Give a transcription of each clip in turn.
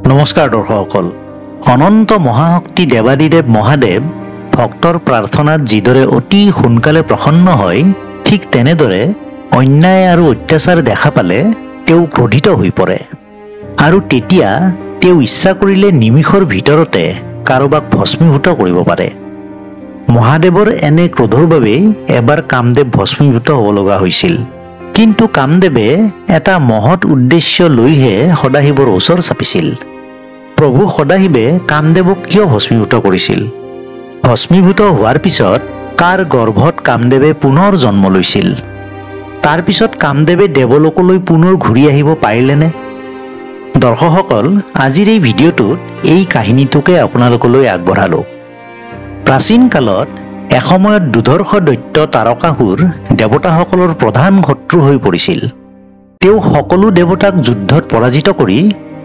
নমস্কাৰ দৰ্শকসকল অনন্ত মহাশক্তি দেৱাদিদেৱ মহাদেৱ ভক্তৰ প্ৰাৰ্থনাত যিদৰে অতি সোনকালে প্ৰসন্ন হয় ঠিক তেনেদৰে অন্যায় আৰু অত্যাচাৰ দেখা পালে তেওঁ ক্ৰোধিত হৈ পৰে আৰু তেতিয়া তেওঁ ইচ্ছা কৰিলে নিমিষৰ ভিতৰতে কাৰোবাক ভস্মীভূত কৰিব পাৰে মহাদেৱৰ এনে ক্ৰোধৰ বাবে এবাৰ কামদেৱ ভস্মীভূত হ'ব লগা হৈছিল কিন্তু কামদেৱে এটা মহৎ উদ্দেশ্য লৈহে সদাশিৱৰ ওচৰ চাপিছিল প্ৰভু সদাশিৱে কামদেৱক কিয় ভস্মীভূত কৰিছিল ভস্মীভূত হোৱাৰ পিছত কাৰ গৰ্ভত কামদেৱে পুনৰ জন্ম লৈছিল তাৰ পিছত কামদেৱে দেৱলোকলৈ পুনৰ ঘূৰি আহিব পাৰিলেনে দৰ্শকসকল আজিৰ এই ভিডিঅ'টোত এই কাহিনীটোকে আপোনালোকলৈ আগবঢ়ালো প্ৰাচীন কালত এসময়ত দুধৰ্ষ দৈত্য তাৰকাসুৰ দেৱতাসকলৰ প্ৰধান শত্ৰু হৈ পৰিছিল তেওঁ সকলো দেৱতাক যুদ্ধত পৰাজিত কৰি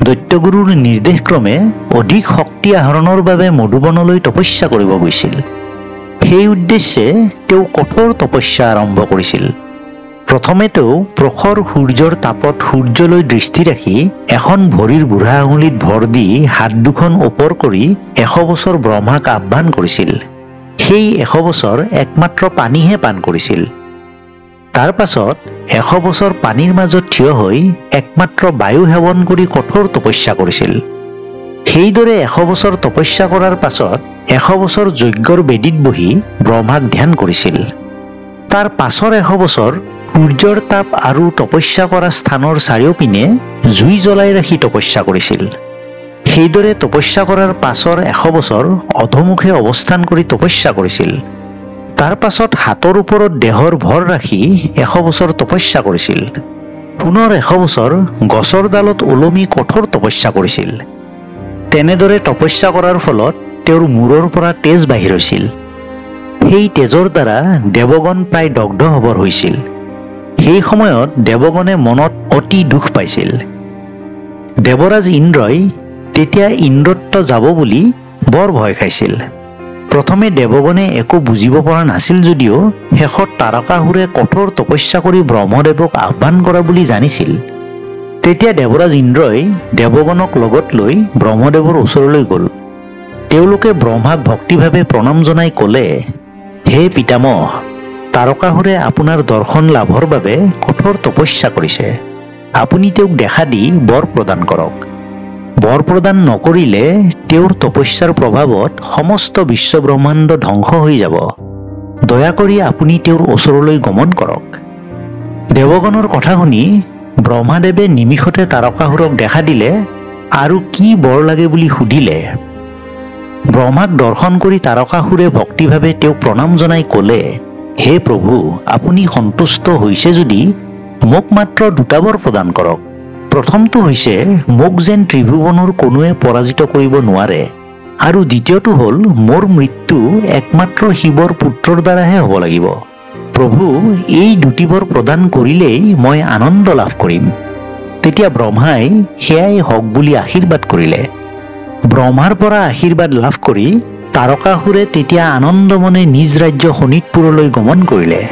দৈত্যগুৰুৰ নিৰ্দেশক্ৰমে অধিক শক্তি আহৰণৰ বাবে মধুবনলৈ তপস্যা কৰিব গৈছিল সেই উদ্দেশ্যে তেওঁ কঠোৰ তপস্যা আৰম্ভ কৰিছিল প্ৰথমে তেওঁ প্ৰখৰ সূৰ্যৰ তাপত সূৰ্যলৈ দৃষ্টি ৰাখি এখন ভৰিৰ বুঢ়া আঙুলিত ভৰ দি হাত দুখন ওপৰ কৰি 100 বছৰ ব্ৰহ্মাক আহ্বান কৰিছিল সেই 100 বছৰ একমাত্ৰ পানীহে পান কৰিছিল তাৰ পাছত 100 বছৰ পানীৰ মাজত থিয় হৈ একমাত্ৰ বায়ু সেৱন কৰি কঠোৰ তপস্যা কৰিছিল সেইদৰে 100 বছৰ তপস্যা কৰাৰ পাছত 100 বছৰ যজ্ঞৰ বেদীত বহি ব্ৰহ্মাক ধ্যান কৰিছিল তাৰ পাছৰ 100 বছৰ সূৰ্যৰ তাপ আৰু তপস্যা কৰা স্থানৰ চাৰিওপিনে জুই জ্বলাই ৰাখি তপস্যা কৰিছিল সেইদৰে তপস্যা কৰাৰ পাছৰ 100 বছৰ অধমুখে অৱস্থান কৰি তপস্যা কৰিছিল তাৰ পাছত হাতৰ ওপৰত দেহৰ ভৰ ৰাখি 100 বছৰ তপস্যা কৰিছিল পুনৰ 100 বছৰ গছৰ ডালত ওলমি কঠোৰ তপস্যা কৰিছিল তেনেদৰে তপস্যা কৰাৰ ফলত তেওঁৰ মূৰৰ পৰা তেজ বাহিৰ হৈছিল সেই তেজৰ দ্বাৰা দেৱগণ প্ৰায় দগ্ধ হ'বৰ হৈছিল সেই সময়ত দেৱগণে মনত অতি দুখ পাইছিল দেৱৰাজ ইন্দ্ৰই তেতিয়া ইন্দ্ৰত্ব যাব বুলি বৰ ভয় খাইছিল প্ৰথমে দেৱগণে একো বুজিব পৰা নাছিল যদিও শেষত তাৰকাসুৰে কঠোৰ তপস্যা কৰি ব্ৰহ্মদেৱক আহ্বান কৰা বুলি জানিছিল তেতিয়া দেৱৰাজ ইন্দ্ৰই দেৱগণক লগত লৈ ব্ৰহ্মদেৱৰ ওচৰলৈ গ'ল তেওঁলোকে ব্ৰহ্মাক ভক্তিভাৱে প্ৰণাম জনাই ক'লে হে পিতামহ তাৰকাসুৰে আপোনাৰ দৰ্শন লাভৰ বাবে কঠোৰ তপস্যা কৰিছে আপুনি তেওঁক দেখা দি বৰ প্ৰদান কৰক বৰ প্ৰদান নকৰিলে তেওঁৰ তপস্যাৰ প্ৰভাৱত সমস্ত বিশ্ব ব্ৰহ্মাণ্ড ধ্বংস হৈ যাব দয়া কৰি আপুনি তেওঁৰ ওচৰলৈ গমন কৰক দেৱগণৰ কথা শুনি ব্ৰহ্মাদেৱে নিমিষতে তাৰকাসুৰক দেখা দিলে আৰু কি বৰ লাগে বুলি সুধিলে ব্ৰহ্মাক দৰ্শন কৰি তাৰকাসুৰে ভক্তিভাৱে তেওঁক প্ৰণাম জনাই ক'লে হে প্ৰভু আপুনি সন্তুষ্ট হৈছে যদি মোক মাত্ৰ দুটা বৰ প্ৰদান কৰক প্ৰথমটো হৈছে মোক যেন ত্ৰিভুৱনৰ কোনোৱে পৰাজিত কৰিব নোৱাৰে আৰু দ্বিতীয়টো হ'ল মোৰ মৃত্যু একমাত্ৰ শিৱৰ পুত্ৰৰ দ্বাৰাহে হ'ব লাগিব প্ৰভু এই দুটি বৰ প্ৰদান কৰিলেই মই আনন্দ লাভ কৰিম তেতিয়া ব্ৰহ্মাই সেয়াই হওক বুলি আশীৰ্বাদ কৰিলে ব্ৰহ্মাৰ পৰা আশীৰ্বাদ লাভ কৰি তাৰকাসুৰে তেতিয়া আনন্দমনে নিজ ৰাজ্য শোণিতপুৰলৈ গমন কৰিলে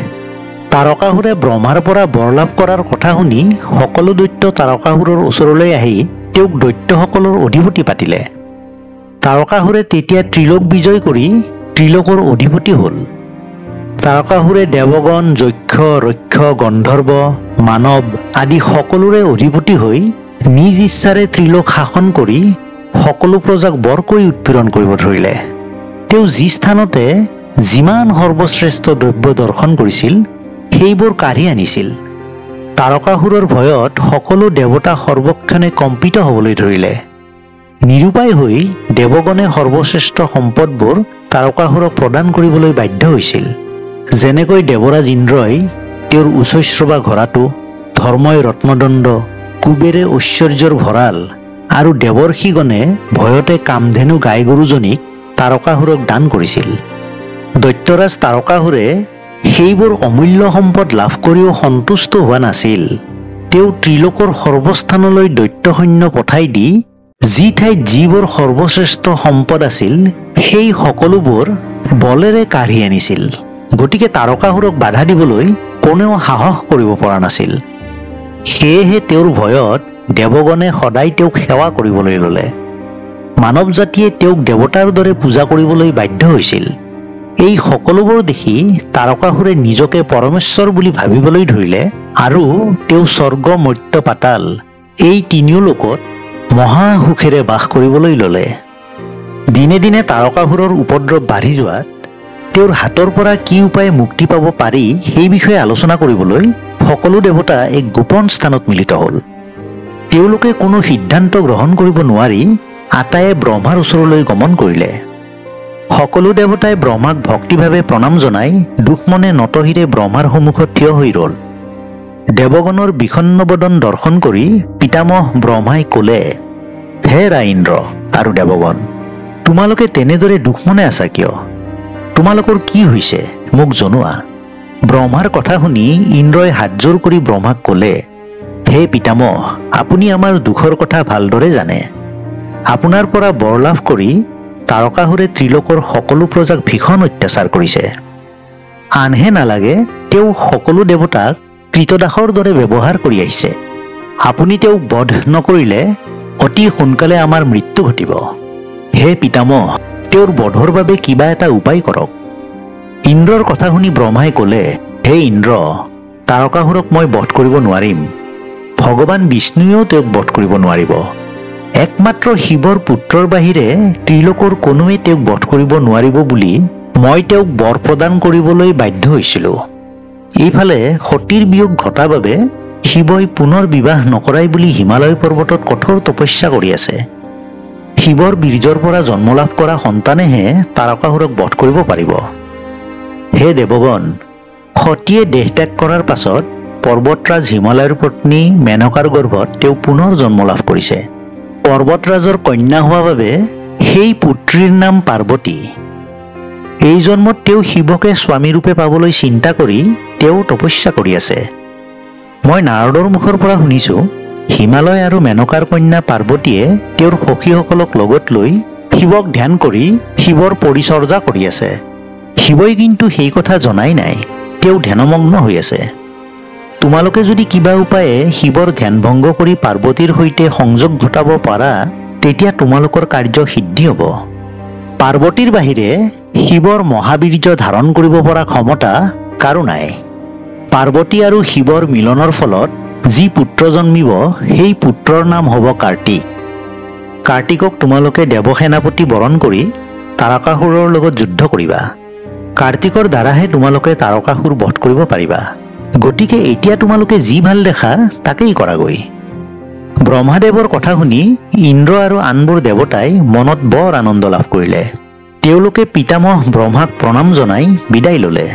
তাৰকাসুৰে ব্ৰহ্মাৰ পৰা বৰ লাভ কৰাৰ কথা শুনি সকলো দৈত্য তাৰকাসুৰৰ ওচৰলৈ আহি তেওঁক দৈত্যসকলৰ অধিপতি পাতিলে তাৰকাসুৰে তেতিয়া ত্ৰিলোক বিজয় কৰি ত্ৰিলোকৰ অধিপতি হ'ল তাৰকাসুৰে দেৱগণ যক্ষ ৰক্ষ গন্ধৰ্ব মানৱ আদি সকলোৰে অধিপতি হৈ নিজ ইচ্ছাৰে ত্ৰিলোক শাসন কৰি সকলো প্ৰজাক বৰকৈ উৎপীড়ন কৰিব ধৰিলে তেওঁ যি স্থানতে যিমান সৰ্বশ্ৰেষ্ঠ দ্ৰব্য দৰ্শন কৰিছিল সেইবোৰ কাঢ়ি আনিছিল তাৰকাসুৰৰ ভয়ত সকলো দেৱতা সৰ্বক্ষণে কম্পিত হ'বলৈ ধৰিলে নিৰুপায় হৈ দেৱগণে সৰ্বশ্ৰেষ্ঠ সম্পদবোৰ তাৰকাসুৰক প্ৰদান কৰিবলৈ বাধ্য হৈছিল যেনেকৈ দেৱৰাজ ইন্দ্ৰই তেওঁৰ উচ্চশ্ৰৱা ঘোঁৰাটো ধৰ্মই ৰত্নদণ্ড কুবেৰে ঐশ্বৰ্যৰ ভঁৰাল আৰু দেৱৰ্ষিগণে ভয়তে কামধেনু গাই গৰুজনীক তাৰকাসুৰক দান কৰিছিল দৈত্যৰাজ তাৰকাসুৰে সেইবোৰ অমূল্য সম্পদ লাভ কৰিও সন্তুষ্ট হোৱা নাছিল তেওঁ ত্ৰিলোকৰ সৰ্বস্থানলৈ দৈত্য সৈন্য পঠাই দি যি ঠাইত যিবোৰ সৰ্বশ্ৰেষ্ঠ সম্পদ আছিল সেই সকলোবোৰ বলেৰে কাঢ়ি আনিছিল গতিকে তাৰকাসুৰক বাধা দিবলৈ কোনেও সাহস কৰিব পৰা নাছিল সেয়েহে তেওঁৰ ভয়ত দেৱগণে সদায় তেওঁক সেৱা কৰিবলৈ ল'লে মানৱ জাতিয়ে তেওঁক দেৱতাৰ দৰে পূজা কৰিবলৈ বাধ্য হৈছিল। এই সকলোবোৰ দেখি তাৰকাসুৰে নিজকে পৰমেশ্বৰ বুলি ভাবিবলৈ ধৰিলে আৰু তেওঁ স্বৰ্গ মৰ্ত্য পাতাল এই তিনিও লোকত মহা সুখেৰে বাস কৰিবলৈ ল'লে। দিনে দিনে তাৰকাসুৰৰ উপদ্ৰৱ বাঢ়ি যোৱাত তেওঁৰ হাতৰ পৰা কি উপায়ে মুক্তি পাব পাৰি সেই বিষয়ে আলোচনা কৰিবলৈ সকলো দেৱতা এক গোপন স্থানত মিলিত হ'ল। তেওঁলোকে কোনো সিদ্ধান্ত গ্ৰহণ কৰিব নোৱাৰি আটায়ে ব্ৰহ্মাৰ ওচৰলৈ গমন কৰিলে। সকলো দেৱতাই ব্ৰহ্মাক ভক্তিভাৱে প্ৰণাম জনাই দুখমনে নতশিৰে ব্ৰহ্মাৰ সন্মুখত থিয় হৈ ৰ'ল। দেৱগণৰ বিষণ্ণ বদন দৰ্শন কৰি পিতামহ ব্ৰহ্মাই ক'লে, হে ইন্দ্ৰ আৰু দেৱগণ, তোমালোকে তেনেদৰে দুখমনে আছা কিয়? তোমালোকৰ কি হৈছে মোক জনোৱা। ব্ৰহ্মাৰ কথা শুনি ইন্দ্ৰই হাতজোৰ কৰি ব্ৰহ্মাক ক'লে, হে পিতামহ, আপুনি আমাৰ দুখৰ কথা ভালদৰে জানে। আপোনাৰ পৰা বৰ লাভ কৰি তাৰকাসুৰে ত্ৰিলোকৰ সকলো প্ৰজাক ভীষণ অত্যাচাৰ কৰিছে। আনহে নালাগে তেওঁ সকলো দেৱতাক কৃতদাসৰ দৰে ব্যৱহাৰ কৰি আহিছে। আপুনি তেওঁক বধ নকৰিলে অতি সোনকালে আমাৰ মৃত্যু ঘটিব। হে পিতামহ, তেওঁৰ বধৰ বাবে কিবা এটা উপায় কৰক। ইন্দ্ৰৰ কথা শুনি ব্ৰহ্মাই ক'লে, হে ইন্দ্ৰ, তাৰকাসুৰক মই বধ কৰিব নোৱাৰিম। ভগৱান বিষ্ণুৱেও তেওঁক বধ কৰিব নোৱাৰিব। একমাত্ৰ শিৱৰ পুত্ৰৰ বাহিৰে ত্ৰিলোকৰ কোনোৱে তেওঁক বধ কৰিব নোৱাৰিব বুলি মই তেওঁক বৰ প্ৰদান কৰিবলৈ বাধ্য হৈছিলোঁ। এইফালে সতীৰ বিয়োগ ঘটা বাবে শিৱই পুনৰ বিবাহ নকৰাই বুলি হিমালয় পৰ্বতত কঠোৰ তপস্যা কৰি আছে। শিৱৰ বীৰ্যৰ পৰা জন্ম লাভ কৰা সন্তানেহে তাৰকাসুৰক বধ কৰিব পাৰিব। হে দেৱগণ, সতীয়ে দেহ ত্যাগ কৰাৰ পাছত পৰ্বতৰাজ হিমালয়ৰ পত্নী মেনকাৰ গৰ্ভত তেওঁ পুনৰ জন্ম লাভ কৰিছে। পৰ্বতৰাজৰ কন্যা হোৱা বাবে সেই পুত্ৰীৰ নাম পাৰ্বতী। এই জন্মত তেওঁ শিৱকে স্বামীৰূপে পাবলৈ চিন্তা কৰি তেওঁ তপস্যা কৰি আছে। মই নাৰদৰ মুখৰ পৰা শুনিছোঁ, হিমালয় আৰু মেনকাৰ কন্যা পাৰ্বতীয়ে তেওঁৰ সখীসকলক লগত লৈ শিৱক ধ্যান কৰি শিৱৰ পৰিচৰ্যা কৰি আছে। শিৱই কিন্তু সেই কথা জনাই নাই, তেওঁ ধ্যানমগ্ন হৈ আছে। তোমালোকে যদি কিবা উপায়ে শিৱৰ ধ্যান ভংগ কৰি পাৰ্বতীৰ সৈতে সংযোগ ঘটাব পাৰা তেতিয়া তোমালোকৰ কাৰ্য সিদ্ধি হ'ব। পাৰ্বতীৰ বাহিৰে শিৱৰ মহাবীৰ্য ধাৰণ কৰিব পৰা ক্ষমতা কাৰো নাই। পাৰ্বতী আৰু শিৱৰ মিলনৰ ফলত যি পুত্ৰ জন্মিব সেই পুত্ৰৰ নাম হ'ব কাৰ্তিক। কাৰ্তিকক তোমালোকে দেৱসেনাপতি বৰণ কৰি তাৰকাসুৰৰ লগত যুদ্ধ কৰিবা। কাৰ্তিকৰ দ্বাৰাহে তোমালোকে তাৰকাসুৰ বধ কৰিব পাৰিবা। গতিকে এতিয়া তোমালোকে যি ভাল দেখা তাকেই কৰাগৈ। ব্ৰহ্মাদেৱৰ কথা শুনি ইন্দ্ৰ আৰু আনবোৰ দেৱতাই মনত বৰ আনন্দ লাভ কৰিলে। তেওঁলোকে পিতামহ ব্ৰহ্মাক প্ৰণাম জনাই বিদায় ল'লে।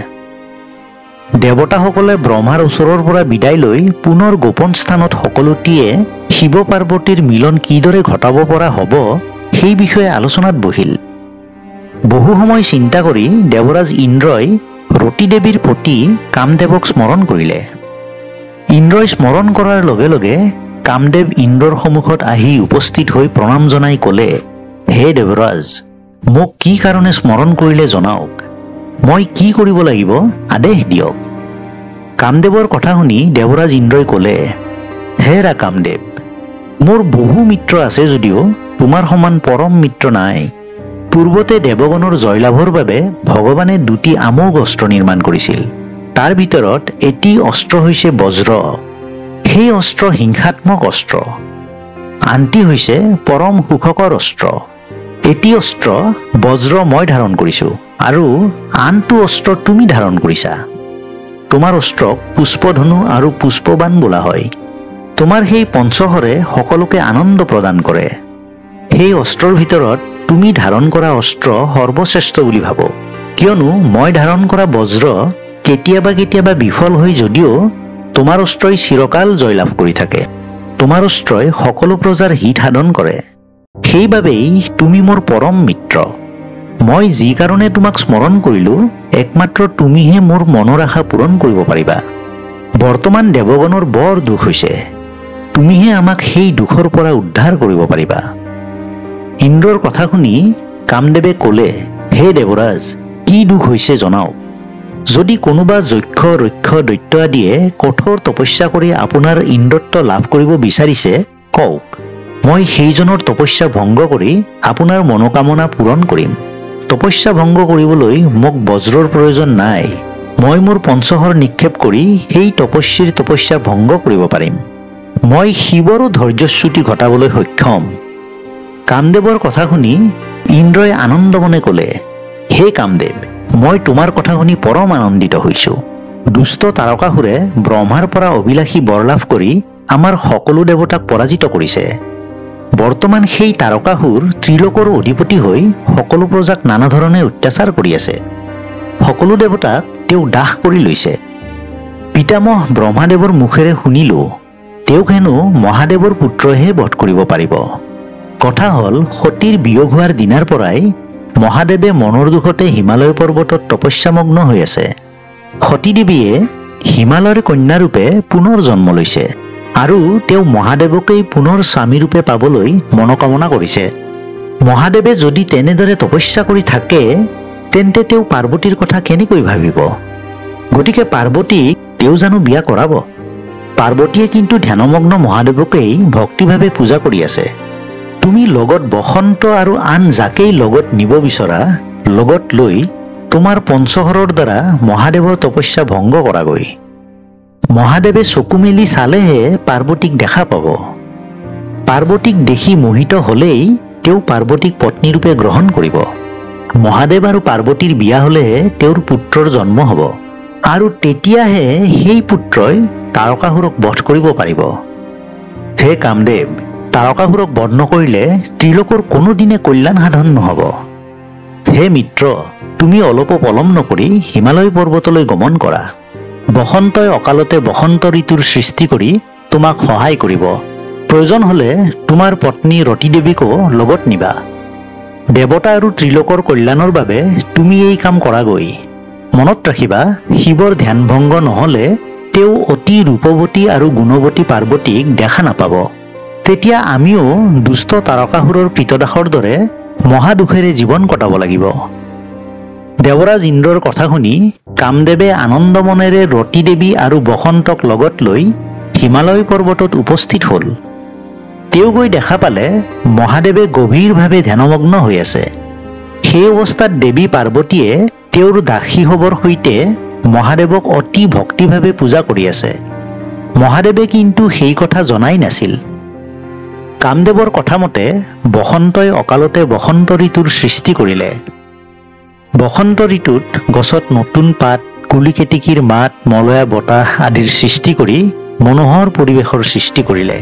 দেৱতাসকলে ব্ৰহ্মাৰ ওচৰৰ পৰা বিদায় লৈ পুনৰ গোপন স্থানত সকলোটিয়ে শিৱ পাৰ্বতীৰ মিলন কিদৰে ঘটাব পৰা হ'ব সেই বিষয়ে আলোচনাত বহিল। বহু সময় চিন্তা কৰি দেৱৰাজ ইন্দ্ৰই ৰতি দেৱীৰ পতি কামদেৱক স্মৰণ কৰিলে। ইন্দ্ৰই স্মৰণ কৰাৰ লগে লগে কামদেৱ ইন্দ্ৰৰ সন্মুখত আহি উপস্থিত হৈ প্ৰণাম জনাই ক'লে, হে দেৱৰাজ, মোক কি কাৰণে স্মৰণ কৰিলে জনাওক। মই কি কৰিব লাগিব আদেশ দিয়ক। কামদেৱৰ কথা শুনি দেৱৰাজ ইন্দ্ৰই ক'লে, হে কামদেৱ, মোৰ বহু মিত্ৰ আছে যদিও তোমাৰ সমান পৰম মিত্ৰ নাই। পূৰ্বতে দেৱগণৰ জয়লাভৰ বাবে ভগৱানে দুটি আমোঘ অস্ত্ৰ নিৰ্মাণ কৰিছিল। তাৰ ভিতৰত এটি অস্ত্ৰ হৈছে বজ্ৰ। সেই অস্ত্ৰ হিংসাত্মক অস্ত্ৰ। আনটি হৈছে পৰম সুখকৰ অস্ত্ৰ। এটি অস্ত্ৰ বজ্ৰ মই ধাৰণ কৰিছোঁ আৰু আনটো অস্ত্ৰ তুমি ধাৰণ কৰিছা। তোমাৰ অস্ত্ৰক পুষ্পধনু আৰু পুষ্পবান বোলা হয়। তোমাৰ সেই পঞ্চহৰে সকলোকে আনন্দ প্ৰদান কৰে। সেই অস্ত্ৰৰ ভিতৰত তুমি ধাৰণ কৰা অস্ত্ৰ সৰ্বশ্ৰেষ্ঠ বুলি ভাবো, কিয়নো মই ধাৰণ কৰা বজ্ৰ কেতিয়াবা কেতিয়াবা বিফল হৈ যদিও তোমাৰ অস্ত্ৰই চিৰকাল জয়লাভ কৰি থাকে। তোমাৰ অস্ত্ৰই সকলো প্ৰজাৰ হিত সাধন কৰে। সেইবাবেই তুমি মোৰ পৰম মিত্ৰ। মই যি কাৰণে তোমাক স্মৰণ কৰিলোঁ একমাত্ৰ তুমিহে মোৰ মনৰ আশা পূৰণ কৰিব পাৰিবা। বৰ্তমান দেৱগণৰ বৰ দুখ হৈছে, তুমিহে আমাক সেই দুখৰ পৰা উদ্ধাৰ কৰিব পাৰিবা। ইন্দ্ৰৰ কথা শুনি কামদেৱে ক'লে, হে দেৱৰাজ, কি দুখ হৈছে জনাওক। যদি কোনোবা যক্ষ ৰক্ষ দৈত্য আদিয়ে কঠোৰ তপস্যা কৰি আপোনাৰ ইন্দ্ৰত্ব লাভ কৰিব বিচাৰিছে কওক, মই সেইজনৰ তপস্যা ভংগ কৰি আপোনাৰ মনোকামনা পূৰণ কৰিম। তপস্যা ভংগ কৰিবলৈ মোক বজ্ৰৰ প্ৰয়োজন নাই। মই মোৰ পঞ্চহৰ নিক্ষেপ কৰি সেই তপস্বীৰ তপস্যা ভংগ কৰিব পাৰিম। মই শিৱৰো ধৈৰ্যচ্যুতি ঘটাবলৈ সক্ষম। কামদেৱৰ কথা শুনি ইন্দ্ৰই আনন্দ মনে ক'লে, হে কামদেৱ, মই তোমাৰ কথা শুনি পৰম আনন্দিত হৈছোঁ। দুষ্ট তাৰকাসুৰে ব্ৰহ্মাৰ পৰা অভিলাষী বৰ লাভ কৰি আমাৰ সকলো দেৱতাক পৰাজিত কৰিছে। বৰ্তমান সেই তাৰকাসুৰ ত্ৰিলোকৰ অধিপতি হৈ সকলো প্ৰজাক নানা ধৰণে অত্যাচাৰ কৰি আছে। সকলো দেৱতাক তেওঁ দাস কৰি লৈছে। পিতামহ ব্ৰহ্মাদেৱৰ মুখেৰে শুনিলো, তেওঁক হেনো মহাদেৱৰ পুত্ৰইহে বধ কৰিব পাৰিব। কথা হ'ল, সতীৰ বিয়োগ হোৱাৰ দিনাৰ পৰাই মহাদেৱে মনৰ দুখতে হিমালয় পৰ্বতত তপস্যামগ্ন হৈ আছে। সতী দেৱীয়ে হিমালয়ৰ কন্যাৰূপে পুনৰ জন্ম লৈছে আৰু তেওঁ মহাদেৱকেই পুনৰ স্বামীৰূপে পাবলৈ মনোকামনা কৰিছে। মহাদেৱে যদি তেনেদৰে তপস্যা কৰি থাকে, তেন্তে তেওঁ পাৰ্বতীৰ কথা কেনেকৈ ভাবিব? গতিকে পাৰ্বতীক তেওঁ জানো বিয়া কৰাব? পাৰ্বতীয়ে কিন্তু ধ্যানমগ্ন মহাদেৱকেই ভক্তিভাৱে পূজা কৰি আছে। তুমি লগত বসন্ত আৰু আন যাকেই লগত নিব বিচৰা লগত লৈ তোমাৰ পঞ্চহৰৰ দ্বাৰা মহাদেৱৰ তপস্যা ভংগ কৰাগৈ। মহাদেৱে চকু মেলি চালেহে পাৰ্বতীক দেখা পাব। পাৰ্বতীক দেখি মোহিত হলেই তেওঁ পাৰ্বতীক পত্নীৰূপে গ্ৰহণ কৰিব। মহাদেৱ আৰু পাৰ্বতীৰ বিয়া হলেহে তেওঁৰ পুত্ৰৰ জন্ম হ'ব আৰু তেতিয়াহে সেই পুত্ৰই তাৰকাসুৰক বধ কৰিব পাৰিব। হে কামদেৱ, তাৰকাসুৰক বধ নকৰিলে ত্ৰিলোকৰ কোনোদিনে কল্যাণ সাধন নহ'ব। হে মিত্ৰ, তুমি অলপো পলম নকৰি হিমালয় পৰ্বতলৈ গমন কৰা। বসন্তই অকালতে বসন্ত ঋতুৰ সৃষ্টি কৰি তোমাক সহায় কৰিব। প্ৰয়োজন হলে তোমাৰ পত্নী ৰতি দেৱীকো লগত নিবা। দেৱতা আৰু ত্ৰিলোকৰ কল্যাণৰ বাবে তুমি এই কাম কৰাগৈ। মনত ৰাখিবা, শিৱৰ ধ্যান ভংগ নহলে তেওঁ অতি ৰূপৱতী আৰু গুণৱতী পাৰ্বতীক দেখা নাপাব। তেতিয়া আমিও দুষ্ট তাৰকাসুৰৰ কৃতদাসৰ দৰে মহাদুখেৰে জীৱন কটাব লাগিব। দেৱৰাজ ইন্দ্ৰৰ কথা শুনি কামদেৱে আনন্দ মনেৰে ৰতি দেৱী আৰু বসন্তক লগত লৈ হিমালয় পৰ্বতত উপস্থিত হ'ল। তেওঁ গৈ দেখা পালে মহাদেৱে গভীৰভাৱে ধ্যানমগ্ন হৈ আছে। সেই অৱস্থাত দেৱী পাৰ্বতীয়ে তেওঁৰ দাসী হবৰ সৈতে মহাদেৱক অতি ভক্তিভাৱে পূজা কৰি আছে। মহাদেৱে কিন্তু সেই কথা জনাই নাছিল। কামদেৱৰ কথা মতে বসন্তই অকালতে বসন্ত ঋতুৰ সৃষ্টি কৰিলে। বসন্ত ঋতুত গছত নতুন পাত, কুলি কেতেকীৰ মাত, মলয়া বতাহ আদিৰ সৃষ্টি কৰি মনোহৰ পৰিৱেশৰ সৃষ্টি কৰিলে।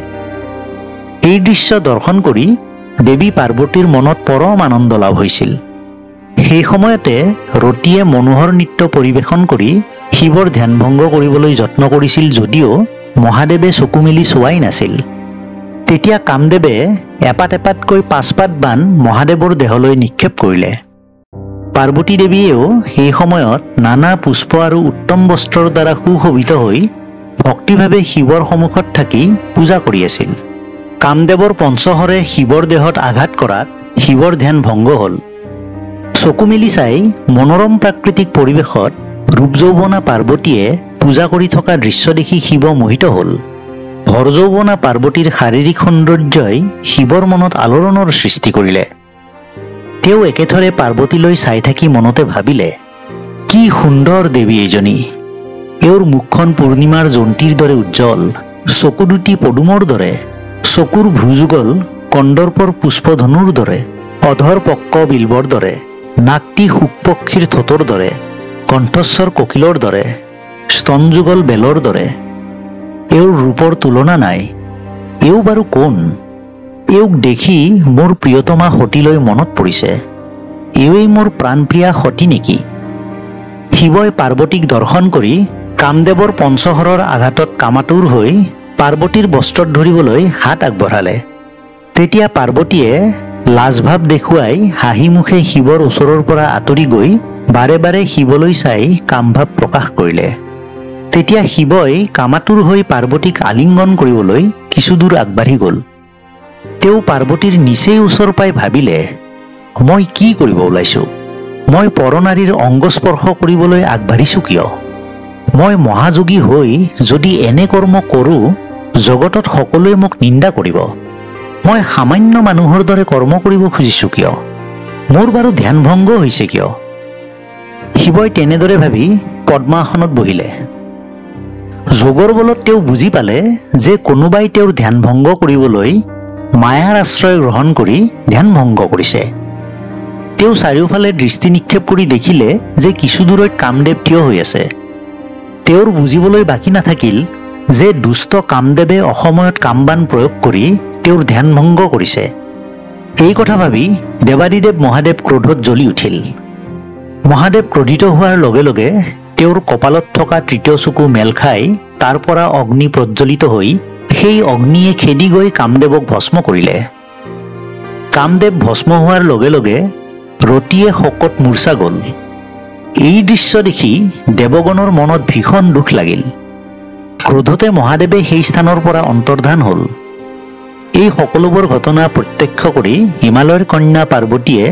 এই দৃশ্য দৰ্শন কৰি দেৱী পাৰ্বতীৰ মনত পৰম আনন্দ লাভ হৈছিল। সেই সময়তে ৰতিয়ে মনোহৰ নৃত্য পৰিৱেশন কৰি শিৱৰ ধ্যান ভংগ কৰিবলৈ যত্ন কৰিছিল যদিও মহাদেৱে চকু মেলি চোৱাই নাছিল। তেতিয়া কামদেৱে এপাত এপাতকৈ 5 পাত বান মহাদেৱৰ দেহলৈ নিক্ষেপ কৰিলে। পাৰ্বতী দেৱীয়েও সেই সময়ত নানা পুষ্প আৰু উত্তম বস্ত্ৰৰ দ্বাৰা সুশোভিত হৈ ভক্তিভাৱে শিৱৰ সন্মুখত থাকি পূজা কৰি আছিল। কামদেৱৰ পঞ্চহৰে শিৱৰ দেহত আঘাত কৰাত শিৱৰ ধ্যান ভংগ হ'ল। চকু মেলি চাই মনোৰম প্ৰাকৃতিক পৰিৱেশত ৰূপ যৌৱনা পাৰ্বতীয়ে পূজা কৰি থকা দৃশ্য দেখি শিৱ মোহিত হ'ল। ভৰ যৌৱনা পাৰ্বতীৰ শাৰীৰিক সৌন্দৰ্যই শিৱৰ মনত আলোড়নৰ সৃষ্টি কৰিলে। তেওঁ একেথৰে পাৰ্বতীলৈ চাই থাকি মনতে ভাবিলে, কি সুন্দৰ দেৱী এইজনী। এওঁৰ মুখখন পূৰ্ণিমাৰ জন্তীৰ দৰে উজ্জ্বল, চকু দুটি পদুমৰ দৰে, চকুৰ ভ্ৰুযুগল কন্দৰ্পৰ পুষ্পধনুৰ দৰে, অধৰ পক্ক বিল্বৰ দৰে, নাকটি শুকপক্ষীৰ ঠোঁটৰ দৰে, কণ্ঠস্বৰ কোকিলৰ দৰে, স্তনযুগল বেলৰ দৰে। এওঁৰ ৰূপৰ তুলনা নাই। এওঁ বাৰু কোন? এওঁক দেখি মোৰ প্ৰিয়তমা সতীলৈ মনত পৰিছে। এওঁই মোৰ প্ৰাণপ্ৰিয়া সতী নেকি? শিৱই পাৰ্বতীক দৰ্শন কৰি কামদেৱৰ পঞ্চহৰৰ আঘাতত কামাতুৰ হৈ পাৰ্বতীৰ বস্ত্ৰত ধৰিবলৈ হাত আগবঢ়ালে। তেতিয়া পাৰ্বতীয়ে লাজভাৱ দেখুৱাই হাঁহি মুখে শিৱৰ ওচৰৰ পৰা আঁতৰি গৈ বাৰে বাৰে শিৱলৈ চাই কামভাৱ প্ৰকাশ কৰিলে। তেতিয়া শিৱই কামাতুৰ হৈ পাৰ্বতীক আলিংগন কৰিবলৈ কিছুদূৰ আগবাঢ়ি গ'ল। তেওঁ পাৰ্বতীৰ নিচেই ওচৰ পাই ভাবিলে, মই কি কৰিব ওলাইছো? মই পৰনাৰীৰ অংগস্পৰ্শ কৰিবলৈ আগবাঢ়িছো কিয়? মই মহাযোগী হৈ যদি এনে কৰ্ম কৰোঁ, জগতত সকলোৱে মোক নিন্দা কৰিব। মই সামান্য মানুহৰ দৰে কৰ্ম কৰিব খুজিছো কিয়? মোৰ বাৰু ধ্যান ভংগ হৈছে কিয়? শিৱই তেনেদৰে ভাবি পদ্মাসনত বহিলে। যোগৰ বলত তেওঁ বুজি পালে যে কোনোবাই তেওঁৰ ধ্যান ভংগ কৰিবলৈ মায়াৰ আশ্ৰয় গ্ৰহণ কৰি ধ্যান ভংগ কৰিছে। তেওঁ চাৰিওফালে দৃষ্টি নিক্ষেপ কৰি দেখিলে যে কিছু দূৰত কামদেৱ থিয় হৈ আছে। তেওঁৰ বুজিবলৈ বাকী নাথাকিল যে দুষ্ট কামদেৱে অসময়ত কামবান প্ৰয়োগ কৰি তেওঁৰ ধ্যান ভংগ কৰিছে। এই কথা ভাবি দেৱাদিদেৱ মহাদেৱ ক্ৰোধত জ্বলি উঠিল। মহাদেৱ ক্ৰোধিত হোৱাৰ লগে লগে তেওঁৰ কপালত থকা তৃতীয় চকু মেল খাই তাৰ পৰা অগ্নি প্ৰজ্বলিত হৈ সেই অগ্নিয়ে খেদি গৈ কামদেৱক ভস্ম কৰিলে। কামদেৱ ভস্ম হোৱাৰ লগে লগে ৰতিয়ে শোকত মূৰ্ছা গ'ল। এই দৃশ্য দেখি দেৱগণৰ মনত ভীষণ দুখ লাগিল। ক্ৰোধতে মহাদেৱে সেই স্থানৰ পৰা অন্তৰ্ধান হ'ল। এই সকলোবোৰ ঘটনা প্ৰত্যক্ষ কৰি হিমালয়ৰ কন্যা পাৰ্বতীয়ে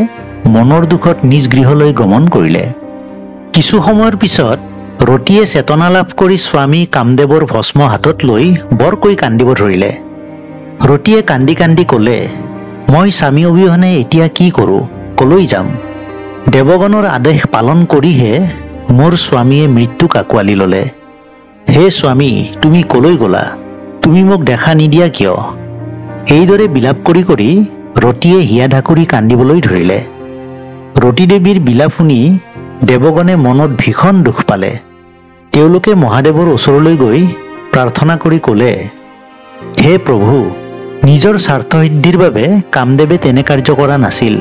মনৰ দুখত নিজ গৃহলৈ গমন কৰিলে। কিছু সময়ৰ পিছত ৰতিয়ে চেতনা লাভ কৰি স্বামী কামদেৱৰ ভস্ম হাতত লৈ বৰকৈ কান্দিব ধৰিলে। ৰতিয়ে কান্দি কান্দি ক'লে, মই স্বামী অবিহনে এতিয়া কি কৰোঁ, কলৈ যাম? দেৱগণৰ আদেশ পালন কৰিহে মোৰ স্বামীয়ে মৃত্যুক আঁকোৱালি ল'লে। হে স্বামী, তুমি কলৈ গ'লা? তুমি মোক দেখা নিদিয়া কিয়? এইদৰে বিলাপ কৰি কৰি ৰতিয়ে হিয়া ঢাকুৰি কান্দিবলৈ ধৰিলে। ৰতি দেৱীৰ বিলাপ শুনি দেৱগণে মনত ভীষণ দুখ পালে। তেওঁলোকে মহাদেৱৰ ওচৰলৈ গৈ প্ৰাৰ্থনা কৰি ক'লে, হে প্ৰভু, নিজৰ স্বাৰ্থসিদ্ধিৰ বাবে কামদেৱে তেনে কাৰ্য কৰা নাছিল।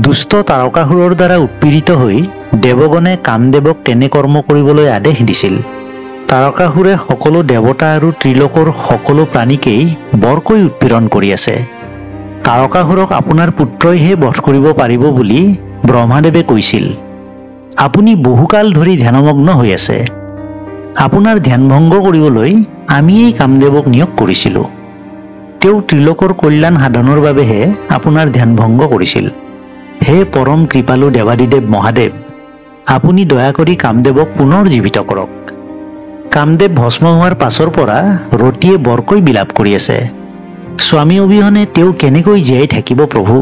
দুষ্ট তাৰকাসুৰৰ দ্বাৰা উৎপীড়িত হৈ দেৱগণে কামদেৱক তেনে কৰ্ম কৰিবলৈ আদেশ দিছিল। তাৰকাসুৰে সকলো দেৱতা আৰু ত্ৰিলোকৰ সকলো প্ৰাণীকেই বৰকৈ উৎপীড়ন কৰি আছে। তাৰকাসুৰক আপোনাৰ পুত্ৰইহে বধ কৰিব পাৰিব বুলি ব্ৰহ্মাদেৱে কৈছিল। আপুনি বহুকাল ধৰি ধ্যানমগ্ন হৈ আছে। আপোনাৰ ধ্যান ভংগ কৰিবলৈ আমিয়েই কামদেৱক নিয়োগ কৰিছিলোঁ। তেওঁ ত্ৰিলোকৰ কল্যাণ সাধনৰ বাবেহে আপোনাৰ ধ্যান ভংগ কৰিছিল। হে পৰম কৃপালু দেৱাদিদেৱ মহাদেৱ, আপুনি দয়া কৰি কামদেৱক পুনৰ জীৱিত কৰক। কামদেৱ ভস্ম হোৱাৰ পাছৰ পৰা ৰতিয়ে বৰকৈ বিলাপ কৰি আছে। স্বামী অবিহনে তেওঁ কেনেকৈ জীয়াই থাকিব প্ৰভু?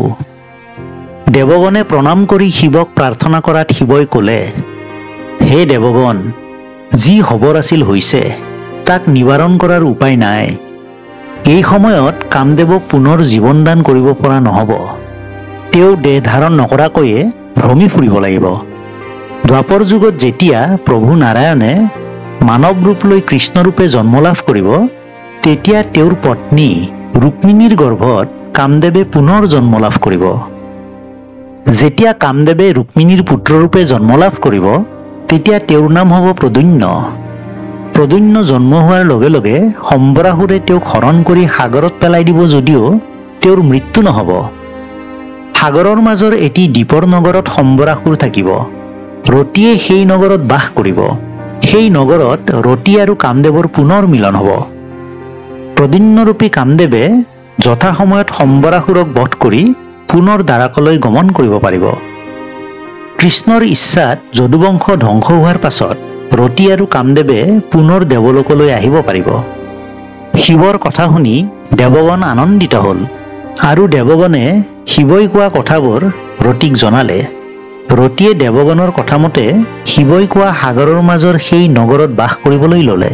দেৱগণে প্ৰণাম কৰি শিৱক প্ৰাৰ্থনা কৰাত শিৱই ক'লে, হে দেৱগণ, যি হবৰ আছিল হৈছে, তাক নিবাৰণ কৰাৰ উপায় নাই। এই সময়ত কামদেৱক পুনৰ জীৱন দান কৰিব পৰা নহ'ব। তেওঁ দেহ ধাৰণ নকৰাকৈয়ে ভ্ৰমি ফুৰিব লাগিব। দ্বাপৰ যুগত যেতিয়া প্ৰভু নাৰায়ণে মানৱ ৰূপ লৈ কৃষ্ণৰূপে জন্ম লাভ কৰিব, তেতিয়া তেওঁৰ পত্নী ৰুক্মিণীৰ গৰ্ভত কামদেৱে পুনৰ জন্ম লাভ কৰিব। যেতিয়া কামদেৱে ৰুক্মিণীৰ পুত্ৰৰূপে জন্ম লাভ কৰিব, তেতিয়া তেওঁৰ নাম হ'ব প্ৰদ্যুম্ন। প্ৰদ্যুম্ন জন্ম হোৱাৰ লগে লগে সম্বৰাসুৰে তেওঁক হৰণ কৰি সাগৰত পেলাই দিব যদিও তেওঁৰ মৃত্যু নহ'ব। সাগৰৰ মাজৰ এটি দ্বীপৰ নগৰত সম্বৰাসুৰ থাকিব। ৰতিয়ে সেই নগৰত বাস কৰিব। সেই নগৰত ৰতি আৰু কামদেৱৰ পুনৰ মিলন হ'ব। প্ৰদ্যুম্নৰূপী কামদেৱে যথাসময়ত সম্বৰাসুৰক বধ কৰি পুনৰ দ্বাৰকালৈ গমন কৰিব পাৰিব। কৃষ্ণৰ ইচ্ছাত যদুবংশ ধ্বংস হোৱাৰ পাছত ৰতি আৰু কামদেৱে পুনৰ দেৱলোকলৈ আহিব পাৰিব। শিৱৰ কথা শুনি দেৱগণ আনন্দিত হ'ল আৰু দেৱগণে শিৱই কোৱা কথাবোৰ ৰতিক জনালে। ৰতিয়ে দেৱগণৰ কথামতে শিৱই কোৱা সাগৰৰ মাজৰ সেই নগৰত বাস কৰিবলৈ ল'লে।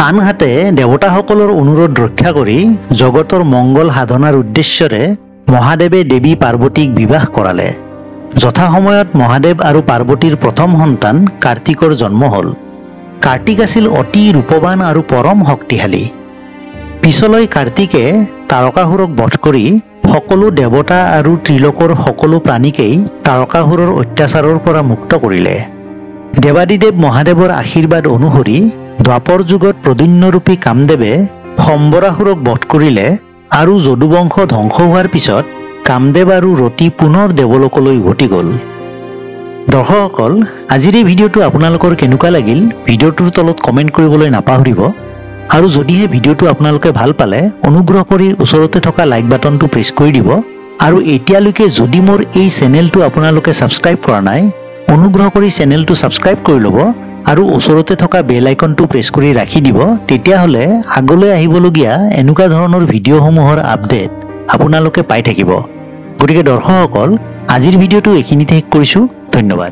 আনহাতে দেৱতাসকলৰ অনুৰোধ ৰক্ষা কৰি জগতৰ মংগল সাধনাৰ উদ্দেশ্যৰে মহাদেৱে দেৱী পাৰ্বতীক বিবাহ কৰালে। যথাসময়ত মহাদেৱ আৰু পাৰ্বতীৰ প্ৰথম সন্তান কাৰ্তিকৰ জন্ম হ'ল। কাৰ্তিক আছিল অতি ৰূপৱান আৰু পৰম শক্তিশালী। পিছলৈ কাৰ্তিকে তাৰকাসুৰক বধ কৰি সকলো দেৱতা আৰু ত্ৰিলোকৰ সকলো প্ৰাণীকেই তাৰকাসুৰৰ অত্যাচাৰৰ পৰা মুক্ত কৰিলে। দেৱাদিদেৱ মহাদেৱৰ আশীৰ্বাদ অনুসৰি দ্বাপৰ যুগত প্ৰদ্যুম্নৰূপী কামদেৱে সম্বৰাসুৰক বধ কৰিলে আৰু যদুবংশ ধ্বংস হোৱাৰ পিছত কামদেৱ আৰু ৰতি পুনৰ দেৱলোকলৈ উভতি গ'ল। দৰ্শকসকল, আজিৰ এই ভিডিঅ'টো আপোনালোকৰ কেনেকুৱা লাগিল ভিডিঅ'টোৰ তলত কমেণ্ট কৰিবলৈ নাপাহৰিব। আৰু যদিহে ভিডিঅ'টো আপোনালোকে ভাল পালে অনুগ্ৰহ কৰি ওচৰতে থকা লাইক বাটনটো প্ৰেছ কৰি দিব। আৰু এতিয়ালৈকে যদি মোৰ এই চেনেলটো আপোনালোকে ছাবস্ক্ৰাইব কৰা নাই, অনুগ্ৰহ কৰি চেনেলটো ছাবস্ক্ৰাইব কৰি ল'ব আৰু ওচৰতে থকা বেল আইকনটো প্ৰেছ কৰি ৰাখি দিব তেতিয়াহলে আগলৈ আহিবলগীয়া এনেকুৱা ধৰণৰ ভিডিঅ'সমূহৰ আপডেট আপোনালোকে পাই থাকিব। গতিকে দৰ্শকসকল আজিৰ ভিডিঅ'টো এইখিনিতে শেষ কৰিছো। ধন্যবাদ।